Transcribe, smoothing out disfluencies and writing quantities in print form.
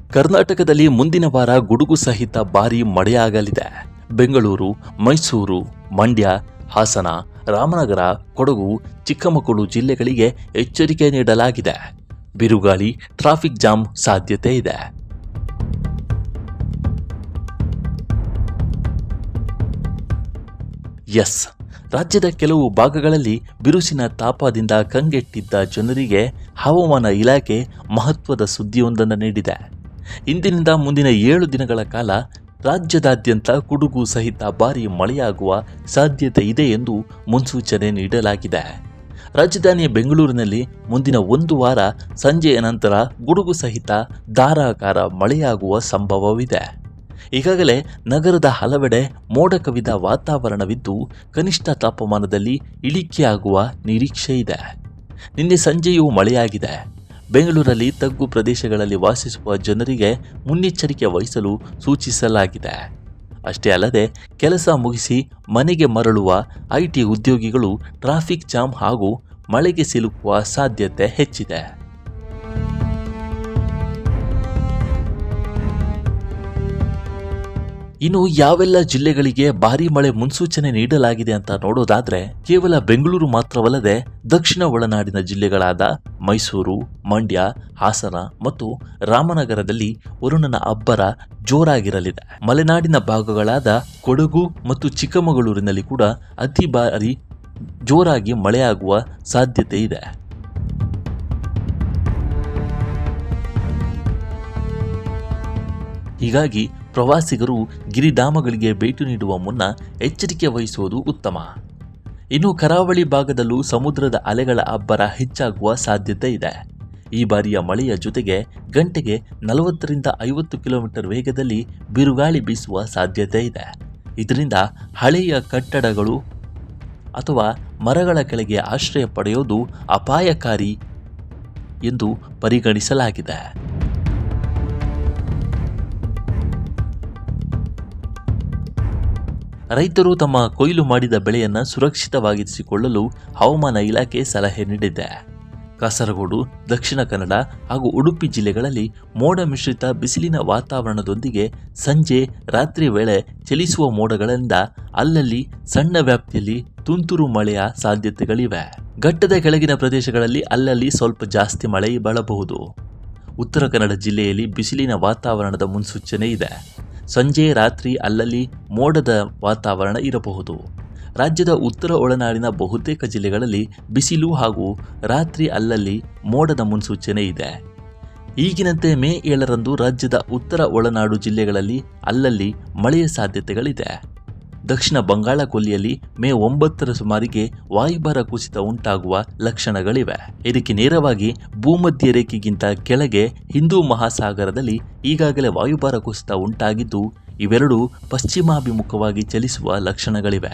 ಕರ್ನಾಟಕದಲ್ಲಿ ಮುಂದಿನ ವಾರ ಗುಡುಗು ಸಹಿತ ಭಾರೀ ಮಳೆಯಾಗಲಿದೆ. ಬೆಂಗಳೂರು, ಮೈಸೂರು, ಮಂಡ್ಯ, ಹಾಸನ, ರಾಮನಗರ, ಕೊಡಗು, ಚಿಕ್ಕಮಗಳೂರು ಜಿಲ್ಲೆಗಳಿಗೆ ಎಚ್ಚರಿಕೆ ನೀಡಲಾಗಿದೆ. ಬಿರುಗಾಳಿ, ಟ್ರಾಫಿಕ್ ಜಾಮ್ ಸಾಧ್ಯತೆ ಇದೆ. ರಾಜ್ಯದ ಕೆಲವು ಭಾಗಗಳಲ್ಲಿ ಬಿರುಸಿನ ತಾಪದಿಂದ ಕಂಗೆಟ್ಟಿದ್ದ ಜನರಿಗೆ ಹವಾಮಾನ ಇಲಾಖೆ ಮಹತ್ವದ ಸುದ್ದಿಯೊಂದನ್ನು ನೀಡಿದೆ. ಇಂದಿನಿಂದ ಮುಂದಿನ 7 ದಿನಗಳ ಕಾಲ ರಾಜ್ಯದಾದ್ಯಂತ ಗುಡುಗು ಸಹಿತ ಭಾರೀ ಮಳೆಯಾಗುವ ಸಾಧ್ಯತೆ ಇದೆ ಎಂದು ಮುನ್ಸೂಚನೆ ನೀಡಲಾಗಿದೆ. ರಾಜಧಾನಿಯ ಬೆಂಗಳೂರಿನಲ್ಲಿ ಮುಂದಿನ 1 ವಾರ ಸಂಜೆಯ ನಂತರ ಗುಡುಗು ಸಹಿತ ಧಾರಾಕಾರ ಮಳೆಯಾಗುವ ಸಂಭವವಿದೆ. ಈಗಾಗಲೇ ನಗರದ ಹಲವೆಡೆ ಮೋಡ ಕವಿದ ವಾತಾವರಣವಿದ್ದು ಕನಿಷ್ಠ ತಾಪಮಾನದಲ್ಲಿ ಇಳಿಕೆಯಾಗುವ ನಿರೀಕ್ಷೆ ಇದೆ. ನಿನ್ನೆ ಸಂಜೆಯೂ ಮಳೆಯಾಗಿದೆ. ಬೆಂಗಳೂರಲ್ಲಿ ತಗ್ಗು ಪ್ರದೇಶಗಳಲ್ಲಿ ವಾಸಿಸುವ ಜನರಿಗೆ ಮುನ್ನೆಚ್ಚರಿಕೆ ವಹಿಸಲು ಸೂಚಿಸಲಾಗಿದೆ. ಅಷ್ಟೇ ಅಲ್ಲದೆ ಕೆಲಸ ಮುಗಿಸಿ ಮನೆಗೆ ಮರಳುವ ಐಟಿ ಉದ್ಯೋಗಿಗಳು ಟ್ರಾಫಿಕ್ ಜಾಮ್ ಹಾಗೂ ಮಳೆಗೆ ಸಿಲುಕುವ ಸಾಧ್ಯತೆ ಹೆಚ್ಚಿದೆ. ಇನ್ನು ಯಾವೆಲ್ಲ ಜಿಲ್ಲೆಗಳಿಗೆ ಭಾರೀ ಮಳೆ ಮುನ್ಸೂಚನೆ ನೀಡಲಾಗಿದೆ ಅಂತ ನೋಡೋದಾದ್ರೆ ಕೇವಲ ಬೆಂಗಳೂರು ಮಾತ್ರವಲ್ಲದೆ ದಕ್ಷಿಣ ಒಳನಾಡಿನ ಜಿಲ್ಲೆಗಳಾದ ಮೈಸೂರು, ಮಂಡ್ಯ, ಹಾಸನ ಮತ್ತು ರಾಮನಗರದಲ್ಲಿ ವರುಣನ ಅಬ್ಬರ ಜೋರಾಗಿರಲಿದೆ. ಮಲೆನಾಡಿನ ಭಾಗಗಳಾದ ಕೊಡಗು ಮತ್ತು ಚಿಕ್ಕಮಗಳೂರಿನಲ್ಲಿ ಕೂಡ ಅತಿ ಭಾರಿ ಜೋರಾಗಿ ಮಳೆಯಾಗುವ ಸಾಧ್ಯತೆ ಇದೆ. ಹೀಗಾಗಿ ಪ್ರವಾಸಿಗರು ಗಿರಿಧಾಮಗಳಿಗೆ ಭೇಟಿ ನೀಡುವ ಮುನ್ನ ಎಚ್ಚರಿಕೆ ವಹಿಸುವುದು ಉತ್ತಮ. ಇನ್ನು ಕರಾವಳಿ ಭಾಗದಲ್ಲೂ ಸಮುದ್ರದ ಅಲೆಗಳ ಅಬ್ಬರ ಹೆಚ್ಚಾಗುವ ಸಾಧ್ಯತೆ ಇದೆ. ಈ ಬಾರಿಯ ಮಳೆಯ ಜೊತೆಗೆ ಗಂಟೆಗೆ 40ರಿಂದ 50 ಕಿಲೋಮೀಟರ್ ವೇಗದಲ್ಲಿ ಬಿರುಗಾಳಿ ಬೀಸುವ ಸಾಧ್ಯತೆ ಇದೆ. ಇದರಿಂದ ಹಳೆಯ ಕಟ್ಟಡಗಳು ಅಥವಾ ಮರಗಳ ಕೆಳಗೆ ಆಶ್ರಯ ಪಡೆಯೋದು ಅಪಾಯಕಾರಿ ಎಂದು ಪರಿಗಣಿಸಲಾಗಿದೆ. ರೈತರು ತಮ್ಮ ಕೊಯ್ಲು ಮಾಡಿದ ಬೆಳೆಯನ್ನು ಸುರಕ್ಷಿತವಾಗಿರಿಸಿಕೊಳ್ಳಲು ಹವಾಮಾನ ಇಲಾಖೆ ಸಲಹೆ ನೀಡಿದೆ. ಕಾಸರಗೋಡು, ದಕ್ಷಿಣ ಕನ್ನಡ ಹಾಗೂ ಉಡುಪಿ ಜಿಲ್ಲೆಗಳಲ್ಲಿ ಮೋಡ ಮಿಶ್ರಿತ ಬಿಸಿಲಿನ ವಾತಾವರಣದೊಂದಿಗೆ ಸಂಜೆ ರಾತ್ರಿ ವೇಳೆ ಚಲಿಸುವ ಮೋಡಗಳಿಂದ ಅಲ್ಲಲ್ಲಿ ಸಣ್ಣ ವ್ಯಾಪ್ತಿಯಲ್ಲಿ ತುಂತುರು ಮಳೆಯ ಸಾಧ್ಯತೆಗಳಿವೆ. ಘಟ್ಟದ ಕೆಳಗಿನ ಪ್ರದೇಶಗಳಲ್ಲಿ ಅಲ್ಲಲ್ಲಿ ಸ್ವಲ್ಪ ಜಾಸ್ತಿ ಮಳೆ ಬೀಳಬಹುದು. ಉತ್ತರ ಕನ್ನಡ ಜಿಲ್ಲೆಯಲ್ಲಿ ಬಿಸಿಲಿನ ವಾತಾವರಣದ ಮುನ್ಸೂಚನೆ ಇದೆ. ಸಂಜೆ ರಾತ್ರಿ ಅಲ್ಲಲ್ಲಿ ಮೋಡದ ವಾತಾವರಣ ಇರಬಹುದು. ರಾಜ್ಯದ ಉತ್ತರ ಒಳನಾಡಿನ ಬಹುತೇಕ ಜಿಲ್ಲೆಗಳಲ್ಲಿ ಬಿಸಿಲು ಹಾಗೂ ರಾತ್ರಿ ಅಲ್ಲಲ್ಲಿ ಮೋಡದ ಮುನ್ಸೂಚನೆ ಇದೆ. ಈಗಿನಂತೆ ಮೇ 7ರಂದು ರಾಜ್ಯದ ಉತ್ತರ ಒಳನಾಡು ಜಿಲ್ಲೆಗಳಲ್ಲಿ ಅಲ್ಲಲ್ಲಿ ಮಳೆಯ ಸಾಧ್ಯತೆಗಳಿದೆ. ದಕ್ಷಿಣ ಬಂಗಾಳ ಕೊಲ್ಲಿಯಲ್ಲಿ ಮೇ 9ರ ಸುಮಾರಿಗೆ ವಾಯುಭಾರ ಕುಸಿತ ಉಂಟಾಗುವ ಲಕ್ಷಣಗಳಿವೆ. ಇದಕ್ಕೆ ನೇರವಾಗಿ ಭೂಮಧ್ಯ ರೇಖೆಗಿಂತ ಕೆಳಗೆ ಹಿಂದೂ ಮಹಾಸಾಗರದಲ್ಲಿ ಈಗಾಗಲೇ ವಾಯುಭಾರ ಕುಸಿತ ಉಂಟಾಗಿದ್ದು ಇವೆರಡೂ ಪಶ್ಚಿಮಾಭಿಮುಖವಾಗಿ ಚಲಿಸುವ ಲಕ್ಷಣಗಳಿವೆ.